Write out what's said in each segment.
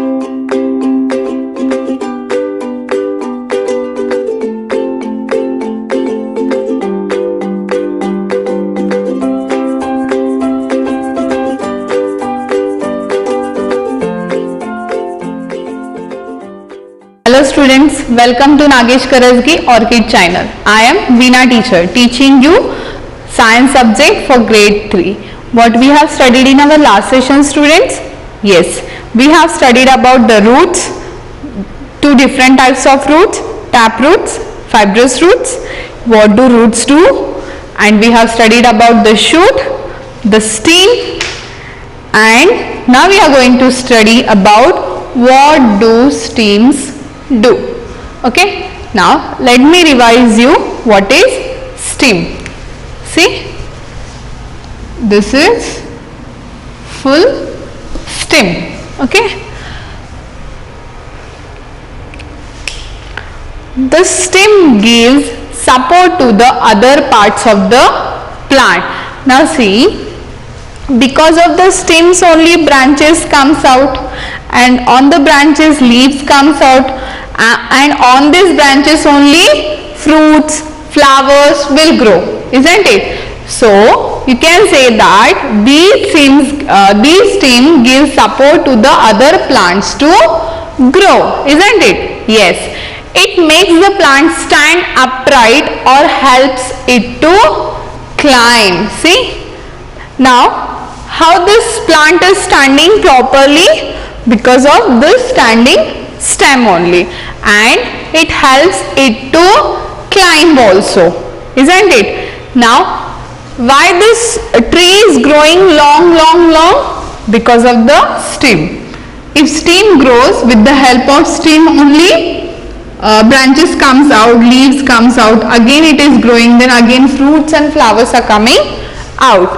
Hello students, welcome to Nagesh Karazgi Orchid channel. I am Veena teacher teaching you science subject for grade 3. What we have studied in our last session, students? Yes, we have studied about the roots, two different types of roots, tap roots, fibrous roots. What do roots do? And we have studied about the shoot, the stem, and now we are going to study about what do stems do. Okay, now let me revise you what is stem. See, this is full stem. Okay, the stem gives support to the other parts of the plant. Now see, because of the stems only branches comes out, and on the branches leaves comes out, and on these branches only fruits, flowers will grow, isn't it? So you can say that these stems give support to the other plants to grow, isn't it? Yes, it makes the plant stand upright or helps it to climb. See, now how this plant is standing properly? Because of this standing stem only, and it helps it to climb also, isn't it? Now why this tree is growing long? Because of the stem. If stem grows, with the help of stem only branches comes out, leaves comes out, again it is growing, then again fruits and flowers are coming out,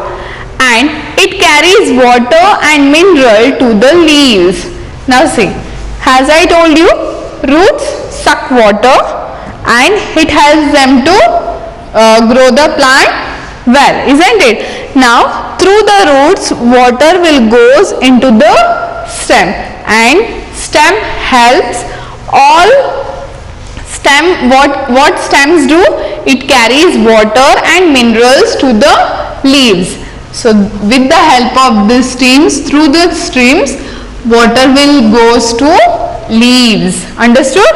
and it carries water and mineral to the leaves. Now see, as I told you, roots suck water and it helps them to grow the plant well, isn't it? Now through the roots water will goes into the stem, and stem helps all stem. What stems do? It carries water and minerals to the leaves. So with the help of the stems, through the streams, water will goes to leaves. Understood?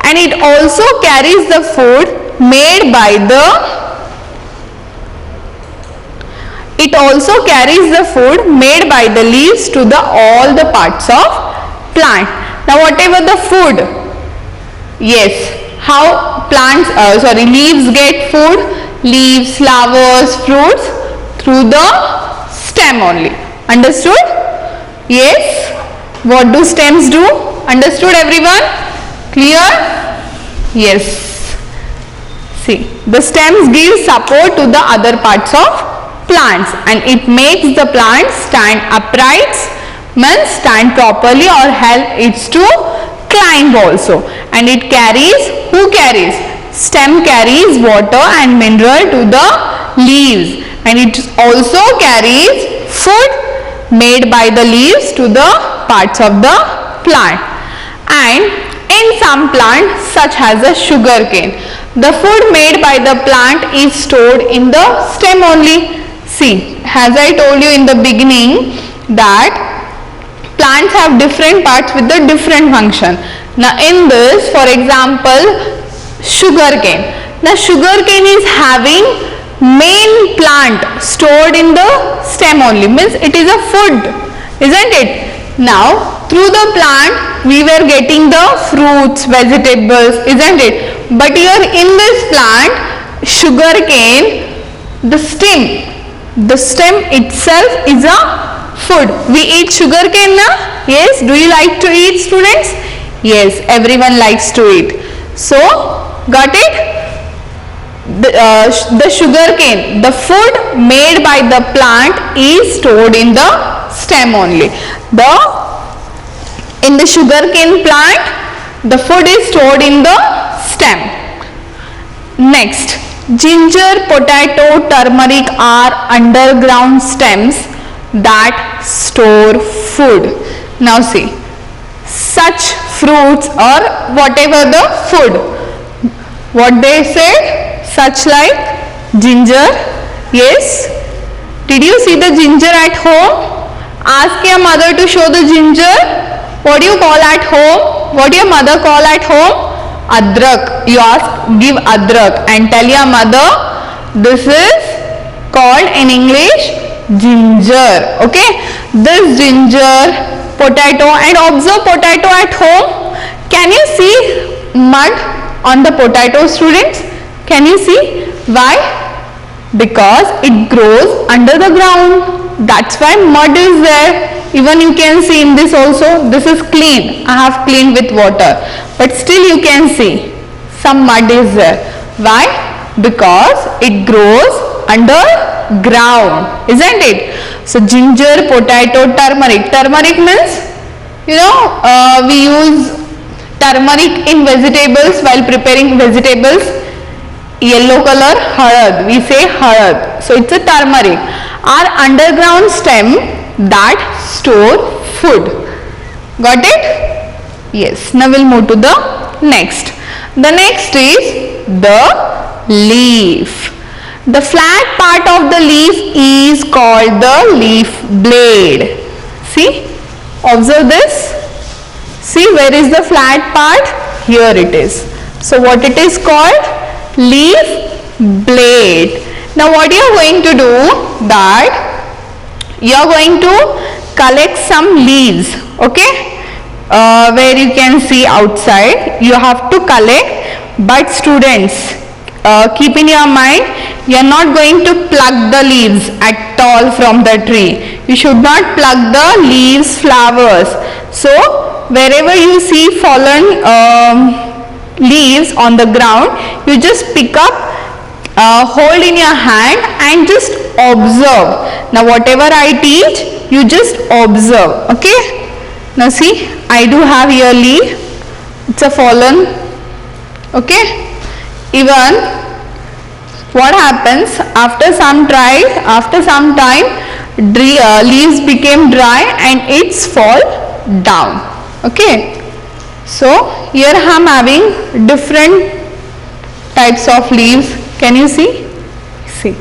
And it also carries the food made by the leaves to the all the parts of plant. Now whatever the food, yes, how plants leaves get food, leaves, flowers, fruits, through the stem only. Understood? Yes. What do stems do? Understood everyone? Clear? Yes. See, the stems give support to the other parts of plants, and it makes the plant stand upright, means stand properly, or help it to climb also. And it carries, who carries? Stem carries water and mineral to the leaves, and it also carries food made by the leaves to the parts of the plant. And in some plants such as a sugar cane, the food made by the plant is stored in the stem only. See, as I told you in the beginning that plants have different parts with the different function. Now in this, for example, sugar cane. Now sugar cane is having main plant stored in the stem only, means it is a food, isn't it? Now through the plant we were getting the fruits, vegetables, isn't it? But here in this plant, sugar cane, the stem itself is a food. We eat sugar cane now? Yes. Do you like to eat, students? Yes, everyone likes to eat. So got it? The sugar cane, the food made by the plant is stored in the stem only. In the sugar cane plant, the food is stored in the stem. Next, ginger, potato, turmeric are underground stems that store food. Now see, such fruits or whatever the food. What they said? Such like ginger. Yes. Did you see the ginger at home? Ask your mother to show the ginger. What do you call at home? What do your mother call at home? Adrak. You ask, give adrak and tell your mother, this is called in English ginger. Okay. This ginger, potato, and observe potato at home. Can you see mud on the potato, students? Can you see? Why? Because it grows under the ground. That's why mud is there. Even you can see in this also, this is clean. I have cleaned with water. But still you can see some mud is there. Why? Because it grows under ground. Isn't it? So ginger, potato, turmeric. Turmeric means, we use turmeric in vegetables while preparing vegetables. Yellow color, halad. We say halad. So it's a turmeric. Our underground stem that store food. Got it? Yes. Now we'll move to the next. The next is the leaf. The flat part of the leaf is called the leaf blade. See? Observe this. See, where is the flat part? Here it is. So what it is called? Leaf blade. Now what you are going to do? That you are going to collect some leaves. Okay? Where you can see outside. You have to collect. But students, keep in your mind, you are not going to pluck the leaves at all from the tree. You should not pluck the leaves, flowers. So wherever you see fallen leaves on the ground, you just pick up, hold in your hand and just observe. Now whatever I teach, you just observe. Okay? Now see, I do have here leaf. It's a fallen. Okay? Even what happens after some time, leaves became dry and it's fall down. Okay? So here I am having different types of leaves. Can you see? See.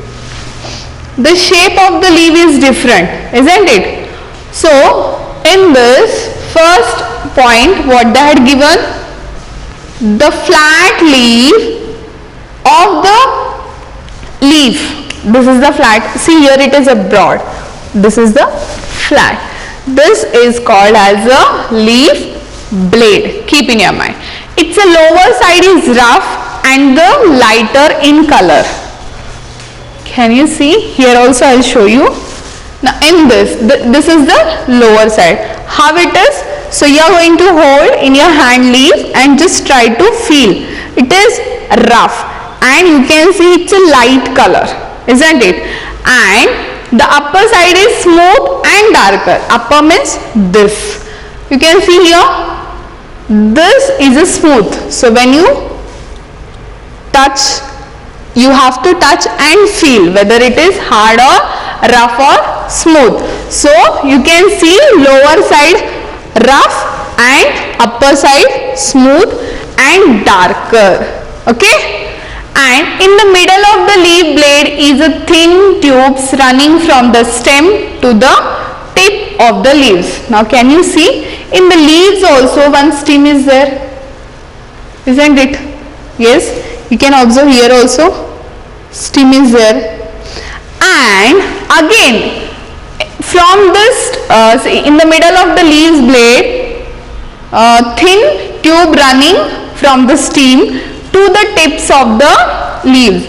The shape of the leaf is different, isn't it? So in this first point, what they had given, the flat leaf of the leaf. This is the flat. See, here it is a broad. This is the flat. This is called as a leaf blade. Keep in your mind. Its lower side is rough and the lighter in color. Can you see? Here also I will show you. Now in this is the lower side. How it is? So you are going to hold in your hand leaf and just try to feel. It is rough and you can see it's a light color, isn't it? And the upper side is smooth and darker. Upper means this. You can see here, this is a smooth. So when you touch, you have to touch and feel whether it is hard or rough or smooth. So you can see lower side rough and upper side smooth and darker. Okay? And in the middle of the leaf blade is a thin tubes running from the stem to the tip of the leaves. Now can you see? In the leaves also one stem is there. Isn't it? Yes. You can observe here also. Stem is there. And again, from this, in the middle of the leaves blade, thin tube running from the stem to the tips of the leaves,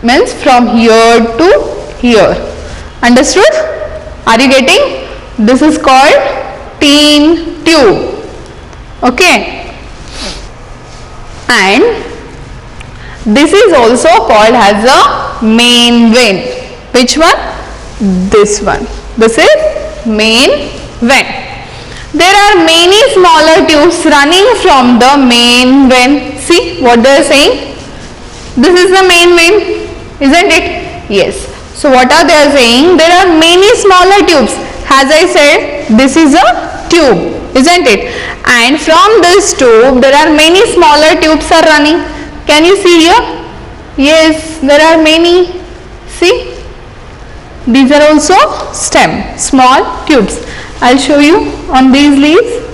means from here to here. Understood? Are you getting? This is called thin tube. Okay? And this is also called as a main vein. Which one? This one. This is main vein. There are many smaller tubes running from the main vein. See what they are saying? This is the main vein, isn't it? Yes. So what are they saying? There are many smaller tubes. As I said, this is a tube, isn't it? and from this tube there are many smaller tubes are running. Can you see here? Yes, there are many. See, these are also stem, small tubes. I'll show you on these leaves.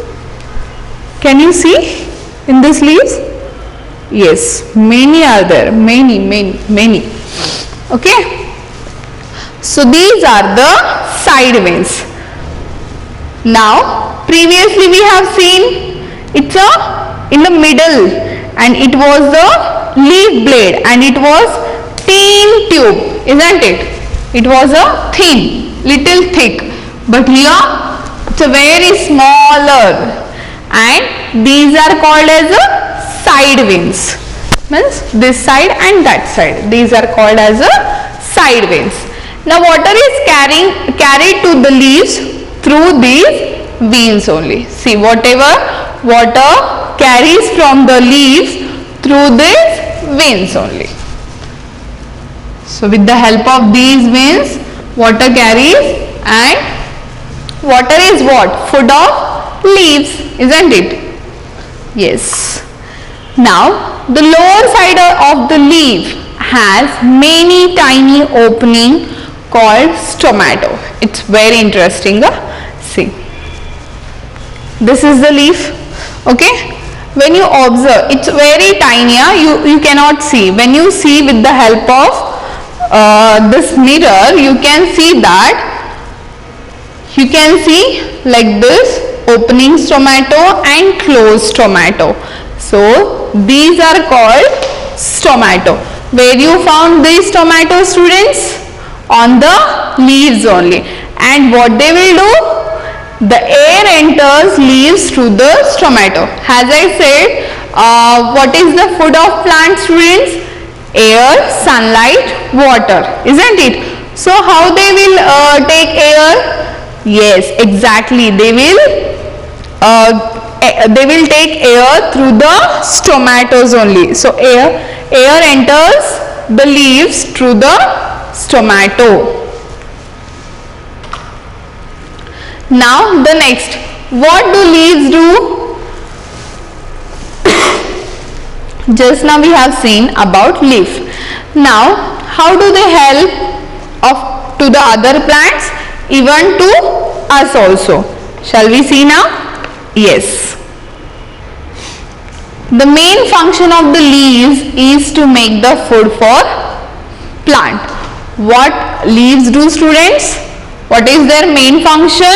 Can you see in these leaves? Yes, many are there, many. Okay. So these are the side veins. Now, previously we have seen it's in the middle, and it was the leaf blade, and it was thin tube, isn't it? It was a thin, little thick, but here it's a very smaller, and these are called as a side veins. Means this side and that side. These are called as a side veins. Now water is carried to the leaves through these veins only. See, whatever water carries from the leaves through these veins only. So with the help of these veins, water carries, and water is what? Food of leaves, isn't it? Yes. Now the lower side of the leaf has many tiny opening called stomata. It's very interesting. See, this is the leaf. Okay, when you observe, it's very tiny. You cannot see. When you see with the help of this mirror, you can see that. You can see like this opening stomata and closed stomata. So these are called stomata. Where you found these stomata, students? On the leaves only. And what they will do? The air enters leaves through the stomata. As I said, what is the food of plants, students? Air, sunlight, water, isn't it? So how they will take air? Yes, exactly. They will take air through the stomatas only. So air enters the leaves through the stomato. Now the next, what do leaves do? Just now we have seen about leaf. Now how do they help to the other plants, even to us also? Shall we see now? Yes. The main function of the leaves is to make the food for plant. What leaves do, students? What is their main function?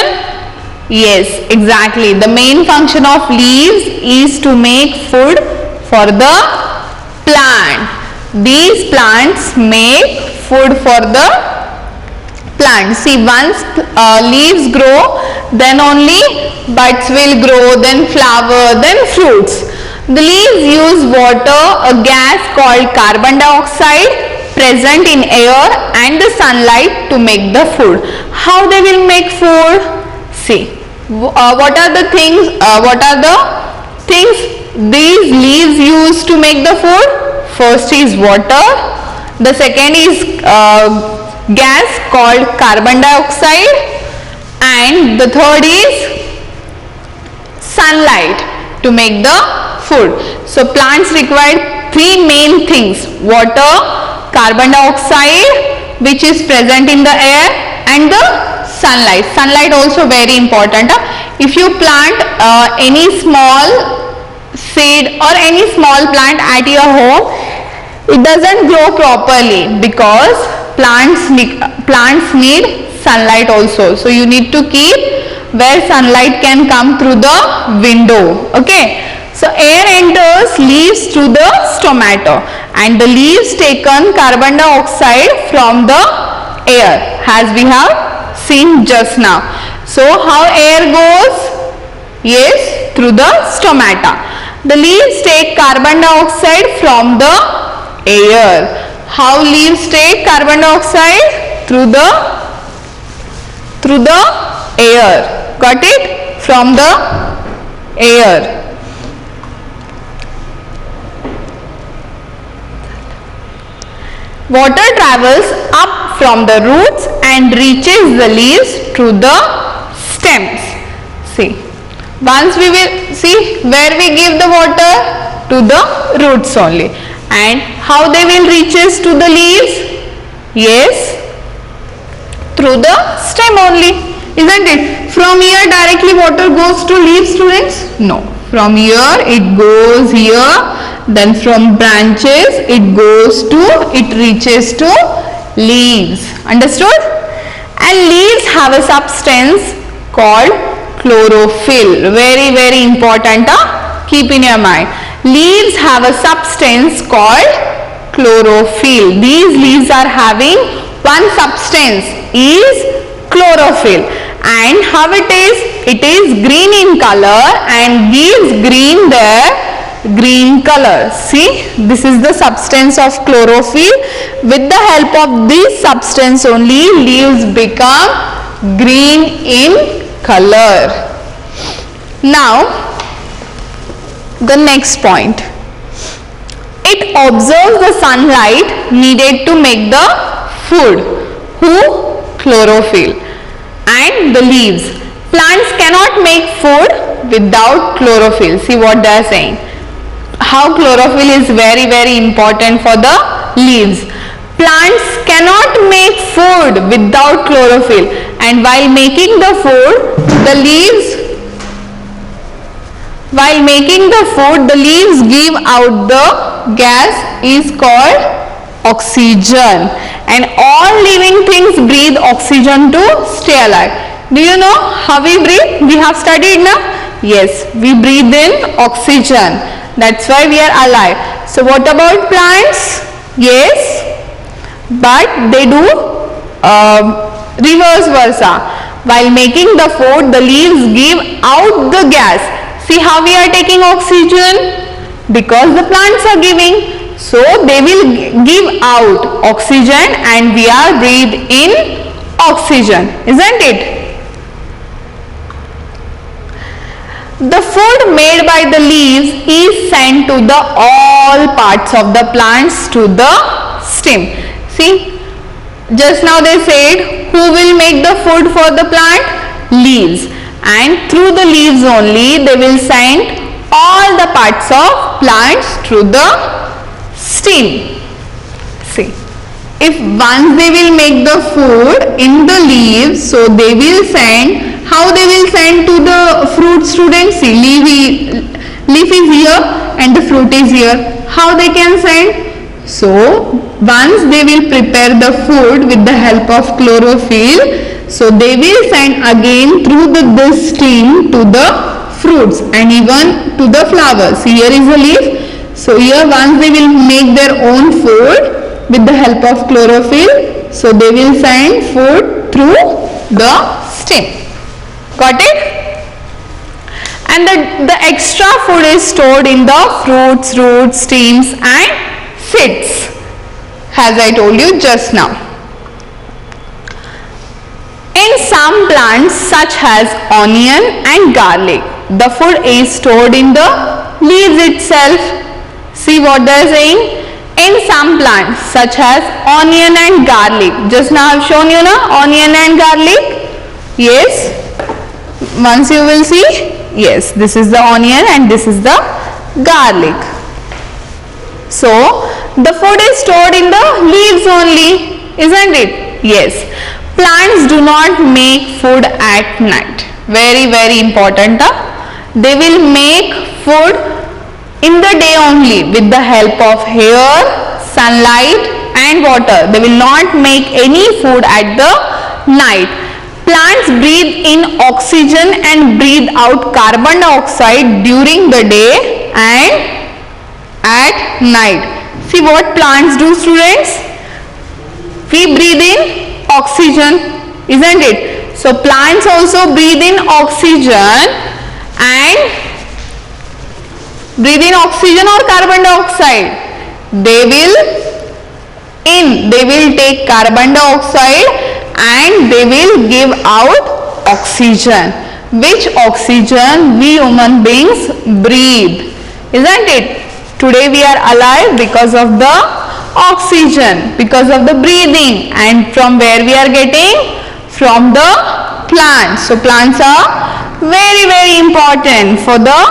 Yes, exactly. The main function of leaves is to make food for the plant. These plants make food for the plant. See, once leaves grow, then only buds will grow, then flower, then fruits. The leaves use water, a gas called carbon dioxide present in air, and the sunlight to make the food. How they will make food? See, what are the things these leaves use to make the food? First is water, the second is gas called carbon dioxide, and the third is sunlight to make the food. So plants require three main things: water, carbon dioxide which is present in the air, and the sunlight. Sunlight also very important. If you plant any small seed or any small plant at your home, it doesn't grow properly because plants need sunlight also. So you need to keep where sunlight can come through the window. Okay. So air enters leaves through the stomata, and the leaves taken carbon dioxide from the air, as we have seen just now. So how air goes? Yes, through the stomata. The leaves take carbon dioxide from the air. How leaves take carbon dioxide? Through the air. Got it? From the air. Water travels up from the roots and reaches the leaves through the stems. See, Once we will see where we give the water to the roots only, and how they will reaches to the leaves? Yes, through the stem only, isn't it? From here directly water goes to leaves, students? No, from here it goes here, then from branches it reaches to leaves. Understood? And leaves have a substance called chlorophyll. Very, very important. Keep in your mind. Leaves have a substance called chlorophyll. These leaves are having one substance is chlorophyll. And how it is? It is green in color and gives green the green color. See, this is the substance of chlorophyll. With the help of this substance only, leaves become green in color. Now, the next point. It absorbs the sunlight needed to make the food. Who? Chlorophyll. And the leaves. Plants cannot make food without chlorophyll. See what they are saying. How chlorophyll is very, very important for the leaves. Plants cannot make food without chlorophyll, and while making the food, the leaves give out the gas is called oxygen, and all living things breathe oxygen to stay alive. Do you know how we breathe? We have studied now. Yes, we breathe in oxygen. That's why we are alive. So what about plants? Yes, but they do reverse versa. While making the food, the leaves give out the gas. See how we are taking oxygen? Because the plants are giving. So they will give out oxygen and we are breathe in oxygen, isn't it? The food made by the leaves is sent to the all parts of the plants to the stem. See, just now they said who will make the food for the plant? Leaves. And through the leaves only they will send all the parts of plants through the stem. See, if once they will make the food in the leaves, so they will send. How they will send to the fruit, students? See, leaf is here and the fruit is here. How they can send? So, once they will prepare the food with the help of chlorophyll, so they will send again through the stem to the fruits and even to the flowers. Here is a leaf. So, here once they will make their own food with the help of chlorophyll, so they will send food through the stem. Got it? And the extra food is stored in the fruits, roots, stems and seeds, as I told you just now. In some plants such as onion and garlic, the food is stored in the leaves itself. See what they are saying? In some plants such as onion and garlic. Just now I have shown you na onion and garlic. Yes. Once you will see, yes, this is the onion and this is the garlic. So, the food is stored in the leaves only, isn't it? Yes. Plants do not make food at night. Very, very important. They will make food in the day only with the help of air, sunlight and water. They will not make any food at the night. Plants breathe in oxygen and breathe out carbon dioxide during the day and at night. See what plants do, students? We breathe in oxygen, isn't it? So plants also breathe in oxygen and breathe in oxygen or carbon dioxide. They will take carbon dioxide and they will give out oxygen. Which oxygen we human beings breathe, isn't it? Today we are alive because of the oxygen, because of the breathing, and from where we are getting? From the plants. So plants are very important for the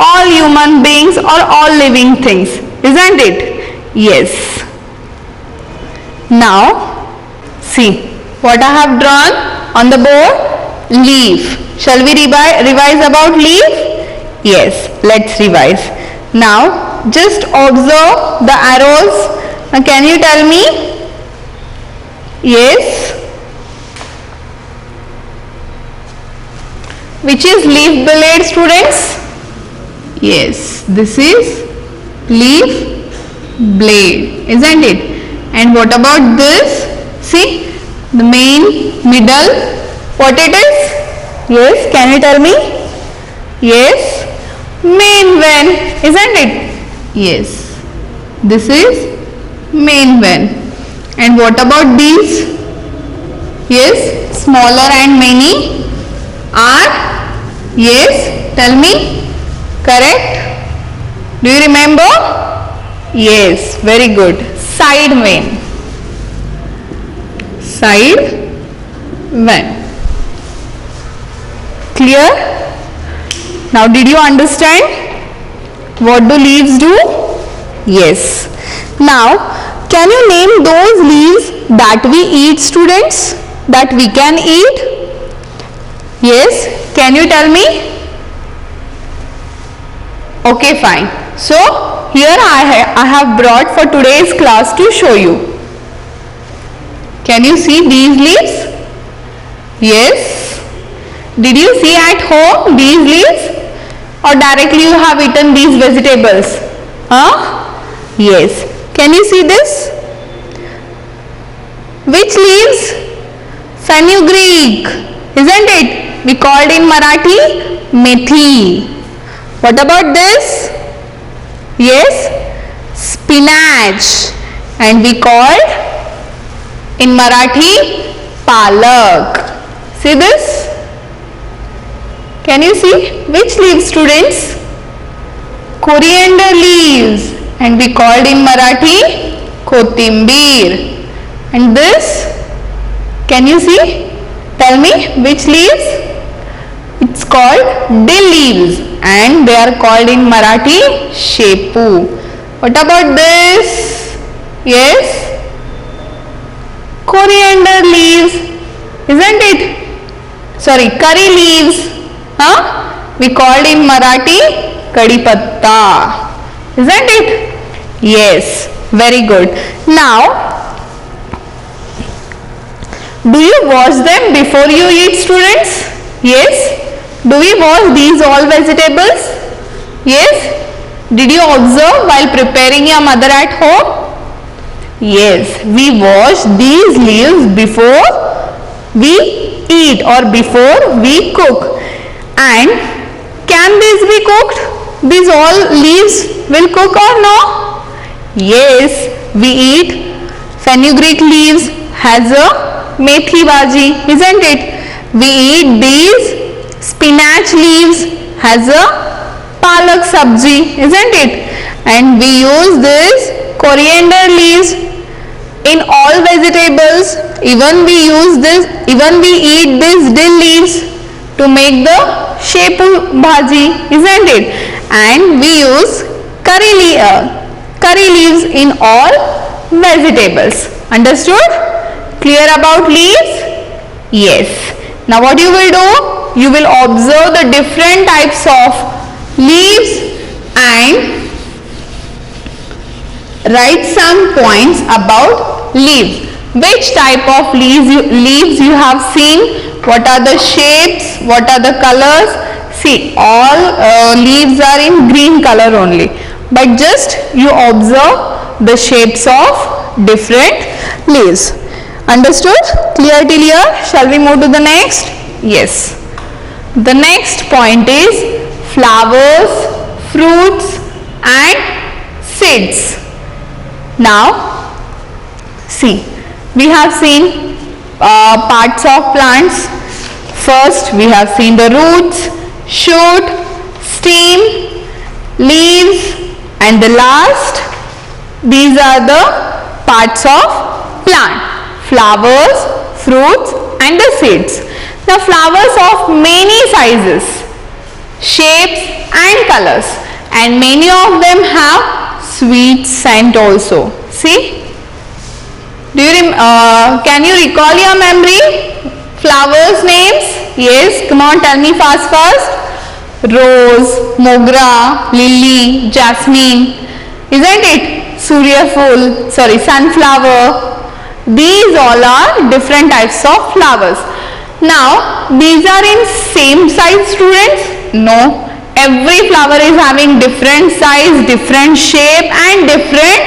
all human beings or all living things, isn't it? Yes. Now see what I have drawn on the board. Leaf. Shall we revise about leaf? Yes, let's revise. Now just observe the arrows. Now can you tell me? Yes. Which is leaf blade, students? Yes, this is leaf blade, isn't it? And what about this? See, the main, middle, what it is? Yes, can you tell me? Yes, main vein, isn't it? Yes, this is main vein. And what about these? Yes, smaller and many are? Yes, tell me. Correct? Do you remember? Yes, very good. Side vein. Side vein. Clear? Now did you understand? What do leaves do? Yes. Now can you name those leaves that we eat, students? That we can eat? Yes. Can you tell me? Okay, fine. So here I have brought for today's class to show you. Can you see these leaves? Yes. Did you see at home these leaves? Or directly you have eaten these vegetables? Yes. Can you see this? Which leaves? Fenugreek, isn't it? We called in Marathi methi. What about this? Yes, spinach, and we called in Marathi palak. See this? Can you see which leaves, students? Coriander leaves, and we called in Marathi kotimbir. And this, can you see? Tell me which leaves? It's called dill leaves, and they are called in Marathi shepu. What about this? Yes, coriander leaves, isn't it? Sorry, curry leaves. We called in Marathi kadi patta, isn't it? Yes, very good. Now, do you wash them before you eat, students? Yes. Do we wash these all vegetables? Yes. Did you observe while preparing your mother at home? Yes. We wash these leaves before we eat or before we cook. And can these be cooked? These all leaves will cook or no? Yes. We eat fenugreek leaves as a methi bhaji, isn't it? We eat these spinach leaves as a palak sabji, isn't it? And we use this coriander leaves in all vegetables. Even we eat these dill leaves to make the shepu bhaji, isn't it? And we use curry leaves in all vegetables. Understood? Clear about leaves? Yes. Now what you will do? You will observe the different types of leaves and write some points about leaves. Which type of leaves you have seen? What are the shapes? What are the colors? See, all leaves are in green color only. But just you observe the shapes of different leaves. Understood? Clear till here? Shall we move to the next? Yes. The next point is flowers, fruits and seeds. Now, see, we have seen parts of plants. First, we have seen the roots, shoot, stem, leaves, and the last, these are the parts of plant, flowers, fruits and the seeds. Now flowers of many sizes, shapes and colors, and many of them have sweet scent also. See? Can you recall your memory? Flowers names? Yes, come on, tell me fast. Rose, mogra, lily, jasmine, isn't it? Sunflower. These all are different types of flowers. Now, these are in same size, students? No. Every flower is having different size, different shape and different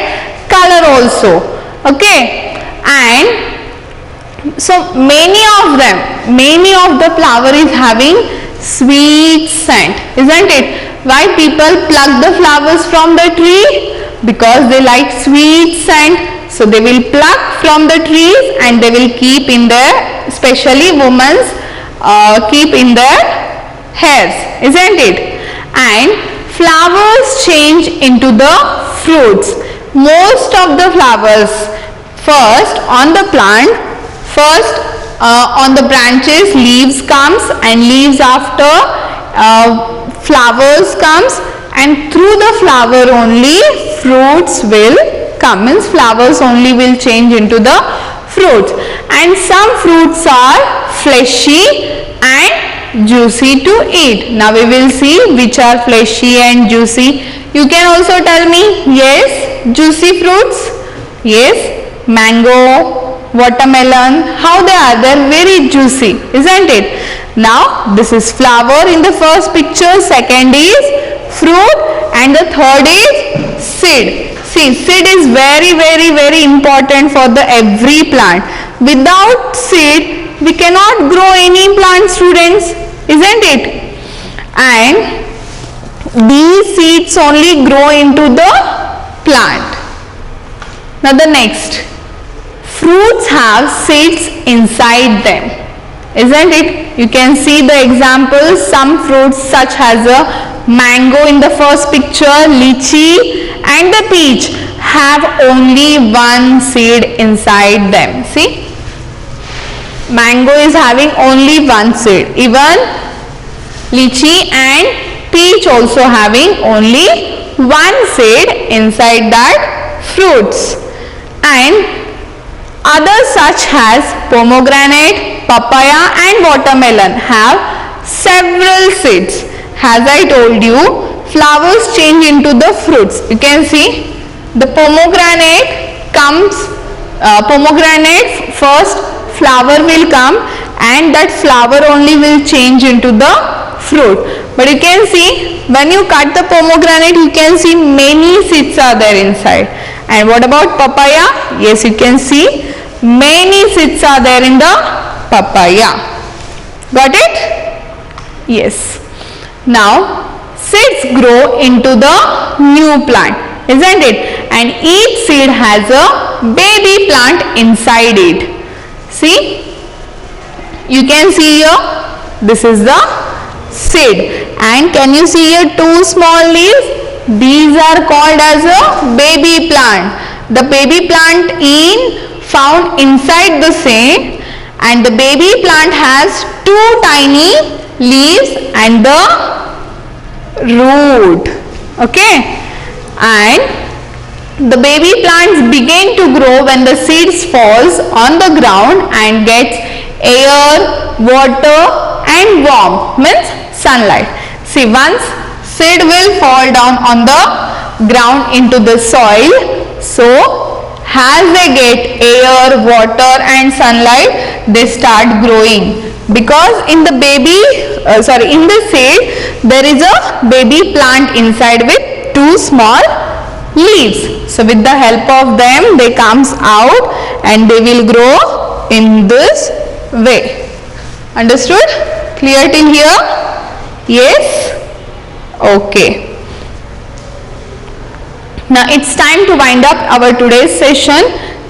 color also. Okay. And so many of the flower is having sweet scent, isn't it? Why people pluck the flowers from the tree? Because they like sweet scent. So they will pluck from the trees and they will keep in their, especially women's keep in their hairs, isn't it? And flowers change into the fruits. Most of the flowers first on the plant, on the branches leaves comes, and leaves after flowers comes, and through the flower only fruits will come, means flowers only will change into the fruits. And some fruits are fleshy and juicy to eat. Now we will see which are fleshy and juicy. You can also tell me. Yes, juicy fruits. Yes, mango, watermelon, how they are? They are very juicy, isn't it? Now this is flower in the first picture, second is fruit, and the third is seed. See, seed is very important for the every plant. Without seed, we cannot grow any plant, students, isn't it? And these seeds only grow into the plant. Now the next, fruits have seeds inside them, isn't it? You can see the examples. Some fruits such as a mango in the first picture, lychee and the peach have only one seed inside them. See, mango is having only one seed. Even lychee and peach also having only one seed inside that fruits. And others such as pomegranate, papaya and watermelon have several seeds. As I told you, flowers change into the fruits. You can see the pomegranate comes, pomegranate first flower will come, and that flower only will change into the fruit. But you can see when you cut the pomegranate, you can see many seeds are there inside. And what about papaya? Yes, you can see many seeds are there in the papaya. Got it? Yes. Now seeds grow into the new plant, isn't it? And each seed has a baby plant inside it. See, you can see here, this is the seed, and can you see here two small leaves? These are called as a baby plant. The baby plant found inside the seed, and the baby plant has two tiny leaves and the root. Okay, and the baby plants begin to grow when the seeds falls on the ground and gets air, water and warmth, means sunlight. See, once seed will fall down on the ground into the soil, so as they get air, water and sunlight, they start growing. Because in the in the seed there is a baby plant inside with two small leaves. So with the help of them they comes out and they will grow in this way. Understood? Clear till here? Yes? Okay. Now it's time to wind up our today's session.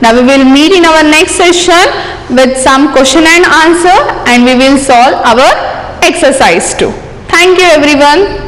Now we will meet in our next session with some question and answer, and we will solve our exercise too. Thank you everyone.